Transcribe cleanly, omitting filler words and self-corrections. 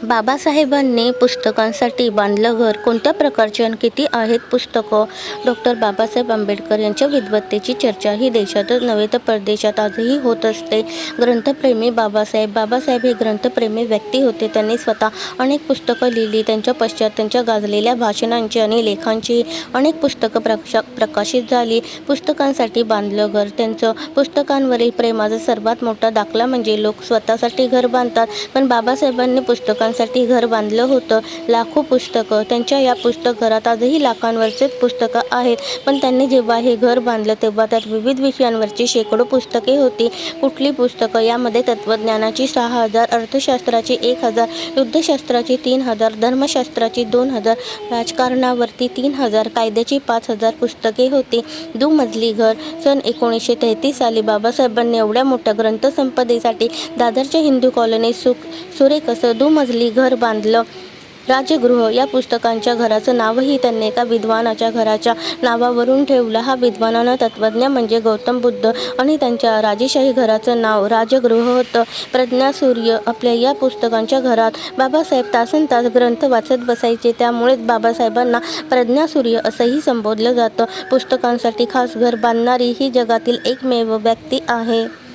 बाबासाहेबांनी पुस्तकांसाठी बांधलं घर. कोणत्या प्रकारचे आणि किती आहेत पुस्तकं? डॉक्टर बाबासाहेब आंबेडकर यांच्या विद्वत्तेची चर्चा ही देशातच नव्हे तर परदेशात आजही होत असते. ग्रंथप्रेमी बाबासाहेब हे ग्रंथप्रेमी व्यक्ती होते. त्यांनी स्वतः अनेक पुस्तकं लिहिली. त्यांच्या पश्चात त्यांच्या गाजलेल्या भाषणांची आणि लेखांची अनेक पुस्तकं प्रकाशित झाली. पुस्तकांसाठी बांधलं घर. त्यांचं पुस्तकांवरील प्रेमाचा सर्वात मोठा दाखला म्हणजे लोक स्वतःसाठी घर बांधतात, पण बाबासाहेबांनी पुस्तकांसाठी घर बांधलं होतं. लाखो पुस्तकं. त्यांच्या या पुस्तकघरात आजही लाखांवरचेच पुस्तकं आहेत, पण त्यांनी जेव्हा हे घर बांधलं तेव्हा त्यात विविध विषयांवरची शेकडो पुस्तके होती. कुठली पुस्तकं? यामध्ये तत्त्वज्ञानाची 6,000, अर्थशास्त्राची 1,000, युद्धशास्त्राची 3,000, धर्मशास्त्राची 2,000, राजकारणावरती 3,000, कायद्याची 5,000 पुस्तके होती. दुमजली घर. सन 1933 साली बाबासाहेबांनी एवढ्या मोठ्या ग्रंथसंपदेसाठी दादरच्या हिंदू कॉलनीत सुरेख असं दुमजली घर बांधलं. राजगृह. या पुस्तकांच्या घराचं नावही त्यांनी एका विद्वानाच्या घराच्या नावावरून ठेवलं. हा विद्वान तत्त्वज्ञ म्हणजे गौतम बुद्ध आणि त्यांच्या राजेशाही घराचं नाव राजगृह होतं. प्रज्ञासूर्य. आपल्या या पुस्तकांच्या घरात बाबासाहेब तासनतास ग्रंथ वाचत बसायचे, त्यामुळेच बाबासाहेबांना प्रज्ञासूर्य असंही संबोधलं जातं. पुस्तकांसाठी खास घर बांधणारी ही जगातील एकमेव व्यक्ती आहे.